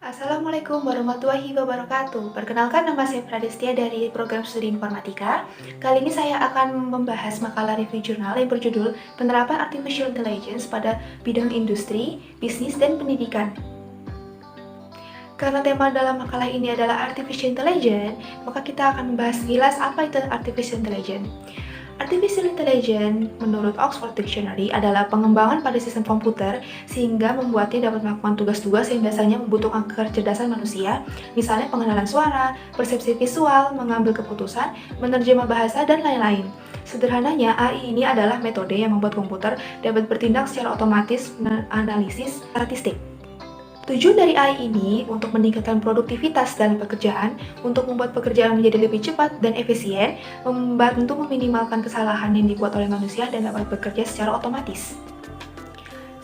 Assalamualaikum warahmatullahi wabarakatuh. Perkenalkan, nama saya Pradestia dari Program Studi Informatika. Kali ini saya akan membahas makalah review jurnal yang berjudul Penerapan Artificial Intelligence pada Bidang Industri, Bisnis, dan Pendidikan. Karena tema dalam makalah ini adalah Artificial Intelligence, maka kita akan membahas sekilas apa itu Artificial Intelligence. Artificial Intelligence, menurut Oxford Dictionary, adalah pengembangan pada sistem komputer sehingga membuatnya dapat melakukan tugas-tugas yang biasanya membutuhkan kecerdasan manusia, misalnya pengenalan suara, persepsi visual, mengambil keputusan, menerjemah bahasa, dan lain-lain. Sederhananya, AI ini adalah metode yang membuat komputer dapat bertindak secara otomatis menganalisis statistik. Tujuan dari AI ini untuk meningkatkan produktivitas dalam pekerjaan, untuk membuat pekerjaan menjadi lebih cepat dan efisien, membantu meminimalkan kesalahan yang dibuat oleh manusia dan dapat bekerja secara otomatis.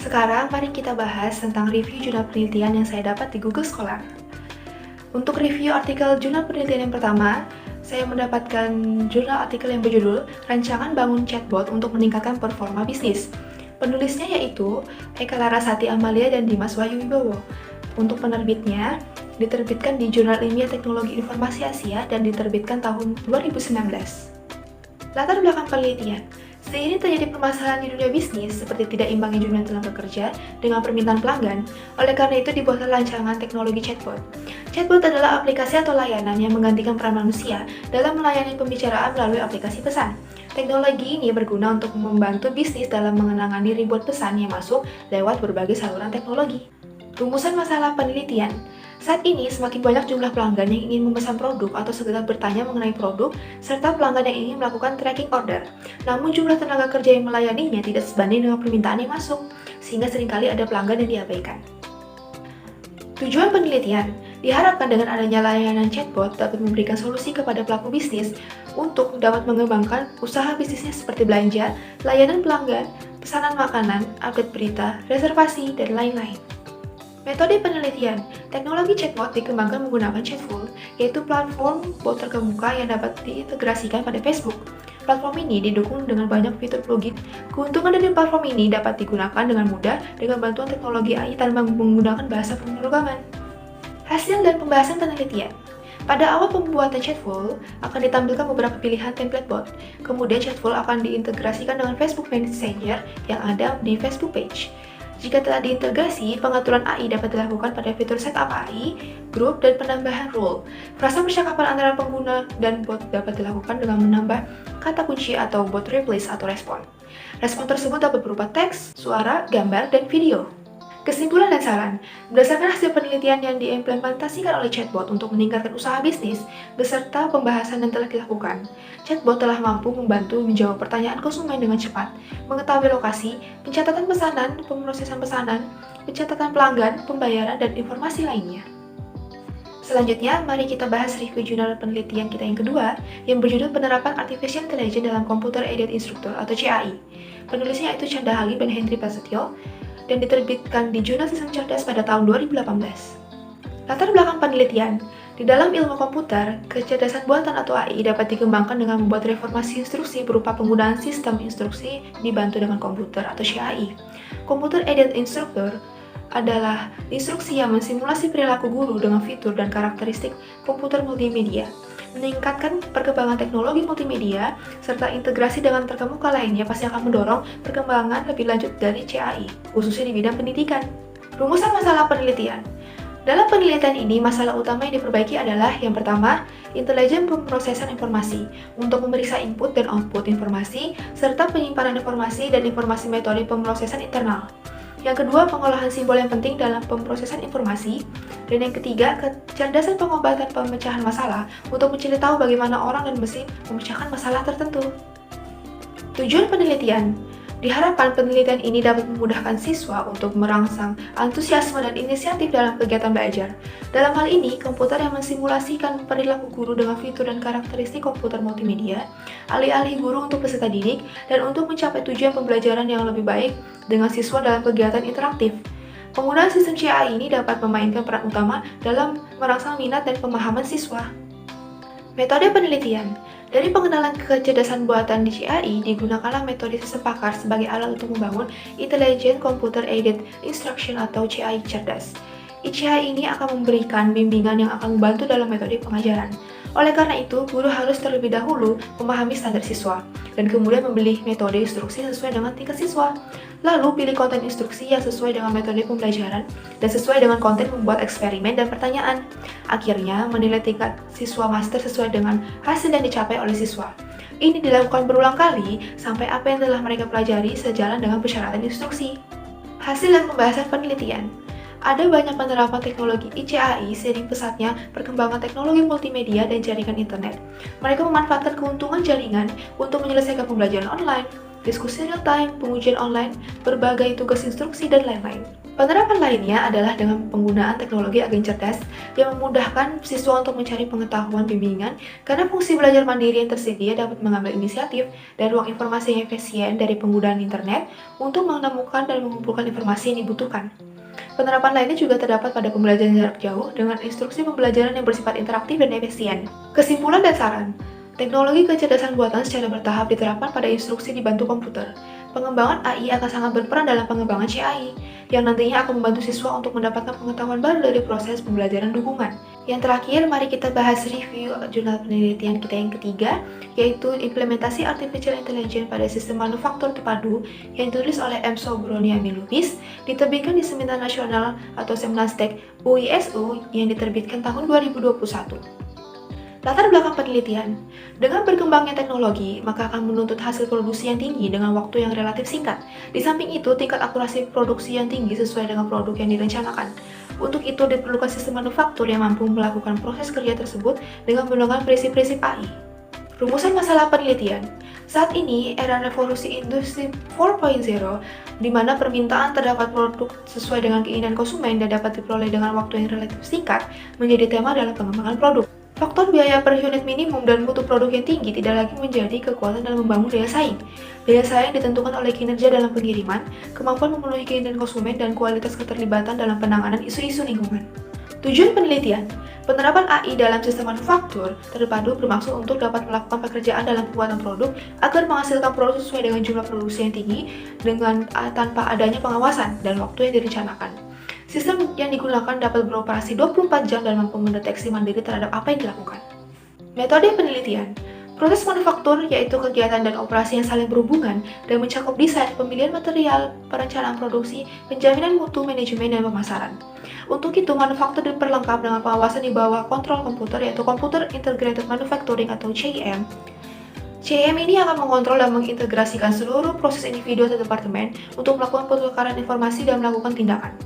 Sekarang mari kita bahas tentang review jurnal penelitian yang saya dapat di Google Scholar. Untuk review artikel jurnal penelitian yang pertama, saya mendapatkan jurnal artikel yang berjudul Rancangan Bangun Chatbot untuk Meningkatkan Performa Bisnis. Penulisnya yaitu Eka Larasati Amalia dan Dimas Wahyu Wibowo. Untuk penerbitnya, diterbitkan di Jurnal Ilmiah Teknologi Informasi Asia dan diterbitkan tahun 2019. Latar belakang penelitian. Seiring terjadi permasalahan di dunia bisnis seperti tidak imbangnya jumlah tenaga kerja dengan permintaan pelanggan, oleh karena itu dibuatlah rancangan teknologi chatbot. Chatbot adalah aplikasi atau layanan yang menggantikan peran manusia dalam melayani pembicaraan melalui aplikasi pesan. Teknologi ini berguna untuk membantu bisnis dalam mengenangani ribuan pesan yang masuk lewat berbagai saluran teknologi. Rumusan masalah penelitian. Saat ini, semakin banyak jumlah pelanggan yang ingin memesan produk atau sekedar bertanya mengenai produk, serta pelanggan yang ingin melakukan tracking order. Namun, jumlah tenaga kerja yang melayaninya tidak sebanding dengan permintaan yang masuk, sehingga seringkali ada pelanggan yang diabaikan. Tujuan penelitian, diharapkan dengan adanya layanan chatbot dapat memberikan solusi kepada pelaku bisnis untuk dapat mengembangkan usaha bisnisnya seperti belanja, layanan pelanggan, pesanan makanan, update berita, reservasi, dan lain-lain. Metode penelitian, teknologi chatbot dikembangkan menggunakan Chatful, yaitu platform bot terkemuka yang dapat diintegrasikan pada Facebook. Platform ini didukung dengan banyak fitur plugin. Keuntungan dari platform ini dapat digunakan dengan mudah dengan bantuan teknologi AI tanpa menggunakan bahasa pemrograman. Hasil dan pembahasan penelitian. Pada awal pembuatan Chatful, akan ditampilkan beberapa pilihan template bot. Kemudian Chatful akan diintegrasikan dengan Facebook Messenger yang ada di Facebook Page. Jika telah diintegrasi, pengaturan AI dapat dilakukan pada fitur setup AI, grup, dan penambahan role. Frasa percakapan antara pengguna dan bot dapat dilakukan dengan menambah kata kunci atau bot replace atau respon. Respon tersebut dapat berupa teks, suara, gambar, dan video. Kesimpulan dan saran, berdasarkan hasil penelitian yang diimplementasikan oleh chatbot untuk meningkatkan usaha bisnis, beserta pembahasan yang telah dilakukan, chatbot telah mampu membantu menjawab pertanyaan konsumen dengan cepat, mengetahui lokasi, pencatatan pesanan, pemrosesan pesanan, pencatatan pelanggan, pembayaran, dan informasi lainnya. Selanjutnya, mari kita bahas review jurnal penelitian kita yang kedua, yang berjudul Penerapan Artificial Intelligence dalam Computer Aided Instructor atau CAI. Penulisnya yaitu Chandra Halim dan Henry Prasetyo, dan diterbitkan di Jurnal Sistem Cerdas pada tahun 2018. Latar belakang penelitian. Di dalam ilmu komputer, kecerdasan buatan atau AI dapat dikembangkan dengan membuat reformasi instruksi berupa penggunaan sistem instruksi dibantu dengan komputer atau CAI. Computer Aided Instructor adalah instruksi yang mensimulasi perilaku guru dengan fitur dan karakteristik komputer multimedia. Meningkatkan perkembangan teknologi multimedia, serta integrasi dengan terkemuka lainnya pasti akan mendorong perkembangan lebih lanjut dari CAI, khususnya di bidang pendidikan. Rumusan masalah penelitian. Dalam penelitian ini, masalah utama yang diperbaiki adalah yang pertama, intelijen pemrosesan informasi untuk memeriksa input dan output informasi, serta penyimpanan informasi dan informasi metode pemrosesan internal. Yang kedua, pengolahan simbol yang penting dalam pemrosesan informasi. Dan yang ketiga, kecerdasan pengobatan pemecahan masalah untuk mencari tahu bagaimana orang dan mesin memecahkan masalah tertentu. Tujuan penelitian. Diharapkan penelitian ini dapat memudahkan siswa untuk merangsang antusiasme dan inisiatif dalam kegiatan belajar. Dalam hal ini, komputer yang mensimulasikan perilaku guru dengan fitur dan karakteristik komputer multimedia, alih-alih guru untuk peserta didik, dan untuk mencapai tujuan pembelajaran yang lebih baik dengan siswa dalam kegiatan interaktif. Penggunaan sistem CAI ini dapat memainkan peran utama dalam merangsang minat dan pemahaman siswa. Metode penelitian. Dari pengenalan kecerdasan buatan di CAI, digunakanlah metode sistem pakar sebagai alat untuk membangun Intelligent Computer Aided Instruction atau CAI cerdas. ICAI ini akan memberikan bimbingan yang akan membantu dalam metode pengajaran. Oleh karena itu, guru harus terlebih dahulu memahami standar siswa, dan kemudian memilih metode instruksi sesuai dengan tingkat siswa. Lalu, pilih konten instruksi yang sesuai dengan metode pembelajaran, dan sesuai dengan konten membuat eksperimen dan pertanyaan. Akhirnya, menilai tingkat siswa master sesuai dengan hasil yang dicapai oleh siswa. Ini dilakukan berulang kali, sampai apa yang telah mereka pelajari sejalan dengan persyaratan instruksi. Hasil dan pembahasan penelitian. Ada banyak penerapan teknologi ICAI seiring pesatnya perkembangan teknologi multimedia dan jaringan internet. Mereka memanfaatkan keuntungan jaringan untuk menyelesaikan pembelajaran online, diskusi real-time, pengujian online, berbagai tugas instruksi, dan lain-lain. Penerapan lainnya adalah dengan penggunaan teknologi agen cerdas yang memudahkan siswa untuk mencari pengetahuan bimbingan karena fungsi belajar mandiri yang tersedia dapat mengambil inisiatif dan ruang informasi yang efisien dari penggunaan internet untuk menemukan dan mengumpulkan informasi yang dibutuhkan. Penerapan lainnya juga terdapat pada pembelajaran jarak jauh dengan instruksi pembelajaran yang bersifat interaktif dan efisien. Kesimpulan dan saran. Teknologi kecerdasan buatan secara bertahap diterapkan pada instruksi dibantu komputer. Pengembangan AI akan sangat berperan dalam pengembangan CAI, yang nantinya akan membantu siswa untuk mendapatkan pengetahuan baru dari proses pembelajaran dukungan. Yang terakhir, mari kita bahas review jurnal penelitian kita yang ketiga, yaitu implementasi Artificial Intelligence pada sistem manufaktur terpadu yang ditulis oleh M. Sobroni Lubis, diterbitkan di Seminar Nasional atau Semnastek UISU yang diterbitkan tahun 2021. Latar belakang penelitian. Dengan berkembangnya teknologi, maka akan menuntut hasil produksi yang tinggi dengan waktu yang relatif singkat. Di samping itu, tingkat akurasi produksi yang tinggi sesuai dengan produk yang direncanakan. Untuk itu, diperlukan sistem manufaktur yang mampu melakukan proses kerja tersebut dengan menggunakan prinsip-prinsip AI. Rumusan masalah penelitian. Saat ini, era revolusi industri 4.0, di mana permintaan terdapat produk sesuai dengan keinginan konsumen dan dapat diperoleh dengan waktu yang relatif singkat, menjadi tema dalam pengembangan produk. Faktor biaya per unit minimum dan mutu produk yang tinggi tidak lagi menjadi kekuatan dalam membangun daya saing. Daya saing ditentukan oleh kinerja dalam pengiriman, kemampuan memenuhi keinginan konsumen, dan kualitas keterlibatan dalam penanganan isu-isu lingkungan. Tujuan penelitian. Penerapan AI dalam sistem manufaktur terpadu bermaksud untuk dapat melakukan pekerjaan dalam pembuatan produk agar menghasilkan produk sesuai dengan jumlah produksi yang tinggi dengan tanpa adanya pengawasan dan waktu yang direncanakan. Sistem yang digunakan dapat beroperasi 24 jam dan mampu mendeteksi mandiri terhadap apa yang dilakukan. Metode penelitian. Proses manufaktur yaitu kegiatan dan operasi yang saling berhubungan dan mencakup desain, pemilihan material, perencanaan produksi, penjaminan mutu, manajemen, dan pemasaran. Untuk itu, manufaktur diperlengkap dengan pengawasan di bawah kontrol komputer yaitu Computer Integrated Manufacturing atau CIM. CIM ini akan mengontrol dan mengintegrasikan seluruh proses individu atau departemen untuk melakukan pertukaran informasi dan melakukan tindakan.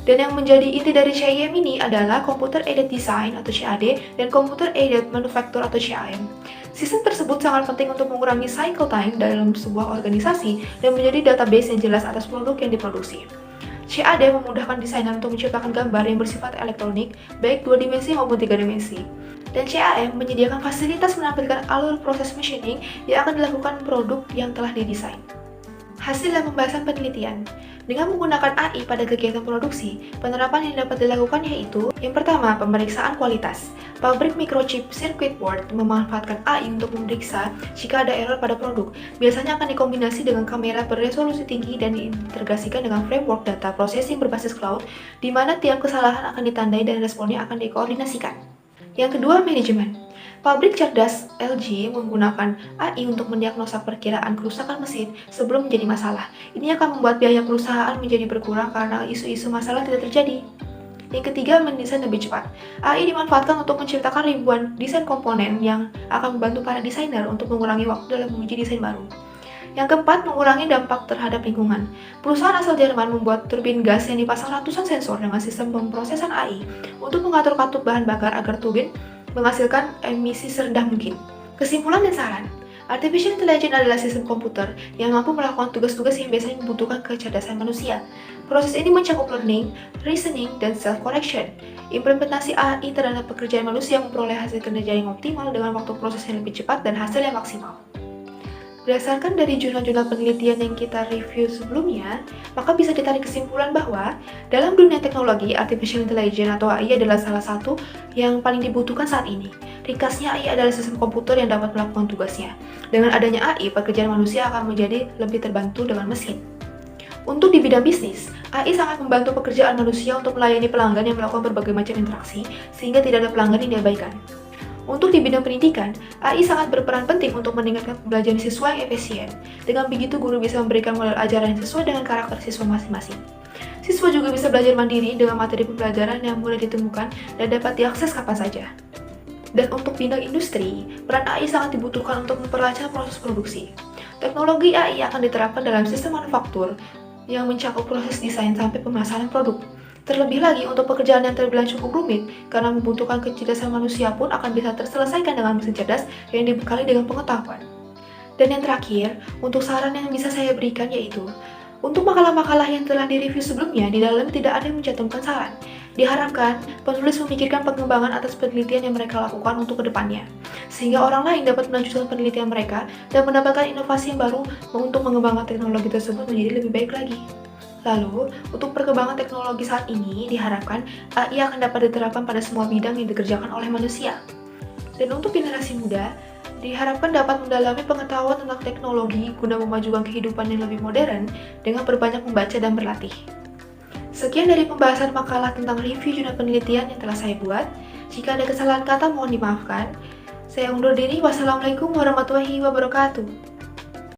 Dan yang menjadi inti dari CIM ini adalah Computer Aided Design atau CAD dan Computer Aided Manufacture atau CAM. Sistem tersebut sangat penting untuk mengurangi cycle time dalam sebuah organisasi dan menjadi database yang jelas atas produk yang diproduksi. CAD memudahkan desainer untuk menciptakan gambar yang bersifat elektronik, baik 2 dimensi maupun 3 dimensi. Dan CAM menyediakan fasilitas menampilkan alur proses machining yang akan dilakukan produk yang telah didesain. Hasil dan pembahasan penelitian. Dengan menggunakan AI pada kegiatan produksi, penerapan yang dapat dilakukan yaitu yang pertama, pemeriksaan kualitas. Pabrik microchip circuit board memanfaatkan AI untuk memeriksa jika ada error pada produk. Biasanya akan dikombinasi dengan kamera beresolusi tinggi dan diintegrasikan dengan framework data processing berbasis cloud, di mana tiap kesalahan akan ditandai dan responnya akan dikoordinasikan. Yang kedua, manajemen. Pabrik cerdas LG menggunakan AI untuk mendiagnosa perkiraan kerusakan mesin sebelum menjadi masalah. Ini akan membuat biaya perusahaan menjadi berkurang karena isu-isu masalah tidak terjadi. Yang ketiga, mendesain lebih cepat. AI dimanfaatkan untuk menciptakan ribuan desain komponen yang akan membantu para desainer untuk mengurangi waktu dalam menguji desain baru. Yang keempat, mengurangi dampak terhadap lingkungan. Perusahaan asal Jerman membuat turbin gas yang dipasang ratusan sensor dengan sistem pemrosesan AI untuk mengatur katup bahan bakar agar turbin menghasilkan emisi serendah mungkin. Kesimpulan dan saran. Artificial Intelligence adalah sistem komputer yang mampu melakukan tugas-tugas yang biasanya membutuhkan kecerdasan manusia. Proses ini mencakup learning, reasoning, dan self-correction. Implementasi AI terhadap pekerjaan manusia memperoleh hasil kinerja yang optimal dengan waktu proses yang lebih cepat dan hasil yang maksimal. Berdasarkan dari jurnal-jurnal penelitian yang kita review sebelumnya, maka bisa ditarik kesimpulan bahwa dalam dunia teknologi, Artificial Intelligence atau AI adalah salah satu yang paling dibutuhkan saat ini. Ringkasnya, AI adalah sistem komputer yang dapat melakukan tugasnya. Dengan adanya AI, pekerjaan manusia akan menjadi lebih terbantu dengan mesin. Untuk di bidang bisnis, AI sangat membantu pekerjaan manusia untuk melayani pelanggan yang melakukan berbagai macam interaksi, sehingga tidak ada pelanggan yang diabaikan. Untuk di bidang pendidikan, AI sangat berperan penting untuk meningkatkan pembelajaran siswa yang efisien. Dengan begitu, guru bisa memberikan model ajaran yang sesuai dengan karakter siswa masing-masing. Siswa juga bisa belajar mandiri dengan materi pembelajaran yang mudah ditemukan dan dapat diakses kapan saja. Dan untuk bidang industri, peran AI sangat dibutuhkan untuk memperlancar proses produksi. Teknologi AI akan diterapkan dalam sistem manufaktur yang mencakup proses desain sampai pemasaran produk. Terlebih lagi untuk pekerjaan yang terbilang cukup rumit, karena membutuhkan kecerdasan manusia pun akan bisa terselesaikan dengan mesin cerdas yang dibekali dengan pengetahuan. Dan yang terakhir, untuk saran yang bisa saya berikan yaitu, untuk makalah-makalah yang telah direview sebelumnya, di dalam tidak ada yang mencantumkan saran. Diharapkan, penulis memikirkan pengembangan atas penelitian yang mereka lakukan untuk kedepannya, sehingga orang lain dapat melanjutkan penelitian mereka dan mendapatkan inovasi yang baru untuk mengembangkan teknologi tersebut menjadi lebih baik lagi. Lalu, untuk perkembangan teknologi saat ini, diharapkan AI akan dapat diterapkan pada semua bidang yang dikerjakan oleh manusia. Dan untuk generasi muda, diharapkan dapat mendalami pengetahuan tentang teknologi guna memajukan kehidupan yang lebih modern dengan berbanyak membaca dan berlatih. Sekian dari pembahasan makalah tentang review jurnal penelitian yang telah saya buat. Jika ada kesalahan kata, mohon dimaafkan. Saya undur diri. Wassalamualaikum warahmatullahi wabarakatuh.